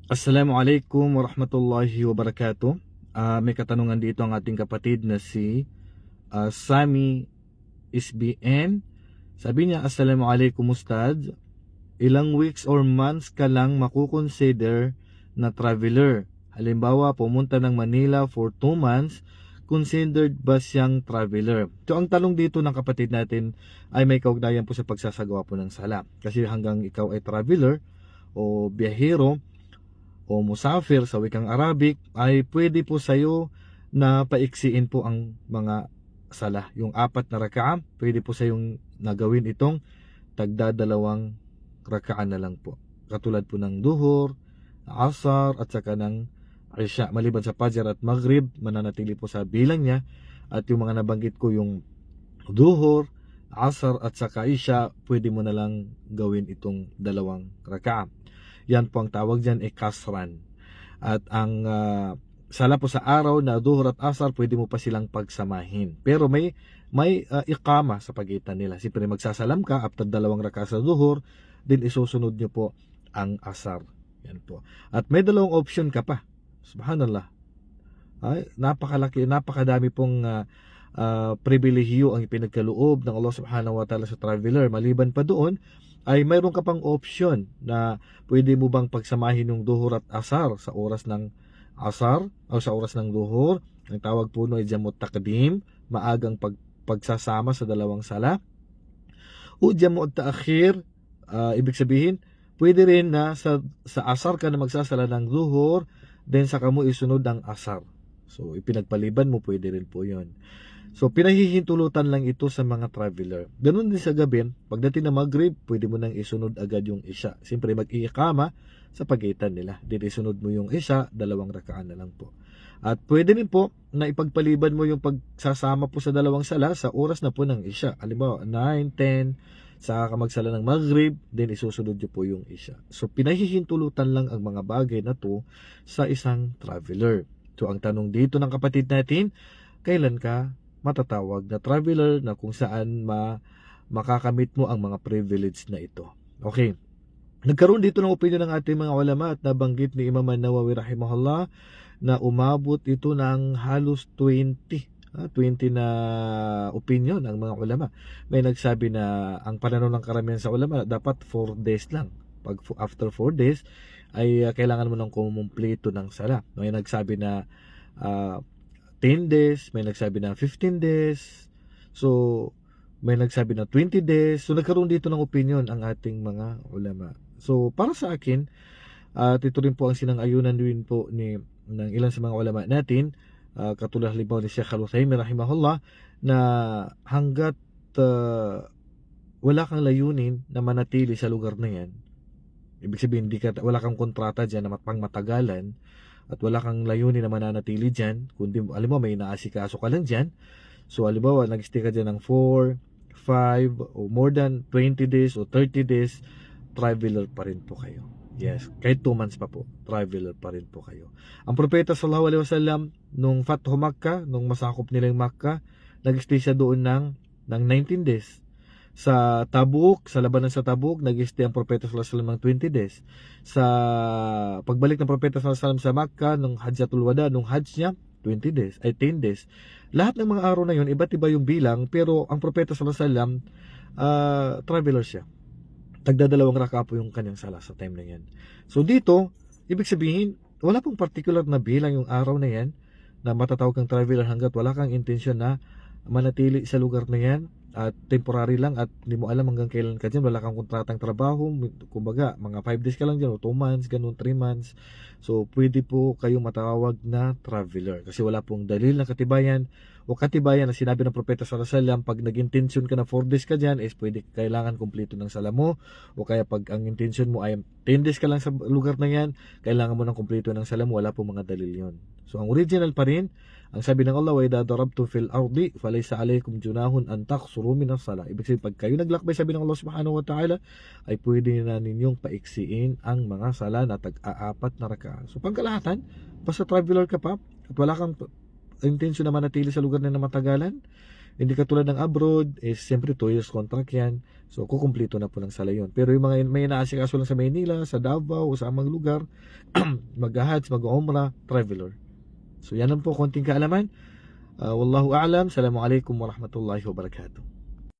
Assalamualaikum warahmatullahi wabarakatuh. May katanungan dito ang ating kapatid na si Sami SBN. Sabi niya, Assalamualaikum Ustad. Ilang weeks or months ka lang makukonsider na traveler? Halimbawa, pumunta ng Manila for 2 months, considered ba siyang traveler? So, ang tanong dito ng kapatid natin ay may kaugnayan po sa pagsasagawa po ng sala. Kasi hanggang ikaw ay traveler o biyahero, o musafir sa wikang Arabic, ay pwede po sayo na paiksiin po ang mga sala. Yung 4 na raka'a, pwede po sayong nagawin itong tagdadalawang raka'a na lang po. Katulad po ng duhur, asar, at saka ng isya. Maliban sa Fajr at Maghrib, mananatili po sa bilang niya. At yung mga nabanggit ko, yung duhur, asar, at saka isya, pwede mo na lang gawin itong dalawang raka'a. Yan po ang tawag dyan ay kasran. At ang sala po sa araw na duhur at asar, pwede mo pa silang pagsamahin. Pero may iqama sa pagitan nila. Siyempre magsasalam ka after 2 raka'a sa duhur, din isusunod nyo po ang asar. Yan po. At may 2 option ka pa. Subhanallah. Ay, napakadami pong pribilehiyo ang ipinagkaloob ng Allah subhanahu wa ta'ala sa traveler. Maliban pa doon, ay mayroon ka pang option na pwede mo bang pagsamahin yung duhur at asar sa oras ng asar o sa oras ng duhur. Ang tawag po ay jamut takdim, maagang pagsasama sa dalawang sala. O jamut taakhir, ibig sabihin, pwede rin na sa asar ka na magsasala ng duhur, then saka mo isunod ang asar. So, ipinagpaliban mo, pwede rin po yun. So, pinahihintulutan lang ito sa mga traveler. Ganun din sa gabi, pagdating na Maghrib, pwede mo nang isunod agad yung isya. Siyempre, mag-iikama sa pagitan nila. Then, isunod mo yung isya, 2 raka'an na lang po. At pwede rin po na ipagpaliban mo yung pagsasama po sa 2 sala sa oras na po ng isya. Halimbawa, 9, 10, saka ka magsala ng Maghrib, then isusunod nyo po yung isya. So, pinahihintulutan lang ang mga bagay na to sa isang traveler. So, ang tanong dito ng kapatid natin, kailan ka matatawag na traveler na kung saan makakamit mo ang mga privilege na ito? Okay. Nagkaroon dito ng opinion ng ating mga ulama at nabanggit ni Imam An-Nawawi rahimahullah na umabot ito ng halos 20 na opinion ng mga ulama. May nagsabi na ang pananaw ng karamihan sa ulama dapat 4 days lang. Pag after 4 days ay kailangan mo nang kumumpleto ng sala. May nagsabi na 10 days, may nagsabi na 15 days. So, may nagsabi na 20 days. So, nagkaroon dito ng opinion ang ating mga ulama. So, para sa akin, at ito rin po ang sinang-ayunan din po ng ilan sa mga ulama natin, katulad halimbawa ni Sheikh Al-Uthaymin rahimahullah, na hanggat wala kang layunin na manatili sa lugar na yan, ibig sabihin wala kang kontrata dyan na pangmatagalan, at wala kang layunin na mananatili dyan, kundi alam mo may inaasikaso ka lang dyan. So halimbawa nag-stay ka dyan ng 4, 5 o more than 20 days o 30 days, traveler pa rin po kayo. Yes, kahit 2 months pa po, traveler pa rin po kayo. Ang propeta sallallahu alaihi wasallam nung Fathu Makkah, nung masakop nila yung Makkah, nag-stay siya doon ng 19 days. Sa Tabuk, sa labanan sa Tabuk, nag-stay ang propeta sallallahu alaihi wasallam ng 20 days. Sa pagbalik ng propeta sallallahu alaihi wasallam sa Makkah nung Hajjatul Wada, nung Hajj niya, 20 days, ay 10 days. Lahat ng mga araw na yun, iba't iba yung bilang, pero ang propeta sallallahu alaihi wasallam, traveler siya. Tagdadalawang raka'a po yung kanyang sala sa time na yan. So dito, ibig sabihin, wala pong particular na bilang yung araw na yan na matatawag kang traveler hanggat wala kang intensyon na manatili sa lugar na yan at temporary lang at hindi mo alam hanggang kailan ka dyan, wala kang kontratang trabaho, kumbaga mga 5 days ka lang dyan o 2 months, ganun 3 months. So pwede po kayong matawag na traveler kasi wala pong dalil na katibayan o katibayan na sinabi ng propeta sallallahu alaihi wasallam, pag nag-intention ka na 4 days ka dyan, is pwede kailangan kumpleto ng sala mo, o kaya pag ang intention mo ay 10 days ka lang sa lugar na yan, kailangan mo ng kumpleto ng sala mo, wala pong mga dalil yon. So ang original pa rin, ang sabi ng Allah, wa idha darabtum fil ardi falaysa alaykum junahun an taqsuru min as-salah. Ibig sabihin, pag kayo naglakbay, sabi ng Allah subhanahu wa ta'ala, ay pwede na ninyong paiksiin ang mga sala na tag-4 na raka'a. So pangkalahatan, basta traveler ka pa at wala kang intensyon na manatili sa lugar na matagalan, Hindi katulad ng abroad, siyempre 2 years contract yan. So, kukumplito na po ng sala yun. Pero yung mga may inaasikaso lang sa Maynila, sa Davao, o sa amang lugar, mag-hajj, mag-umrah, traveler. So, yan lang po, konting kaalaman. Wallahu a'lam. Assalamualaikum warahmatullahi wabarakatuh.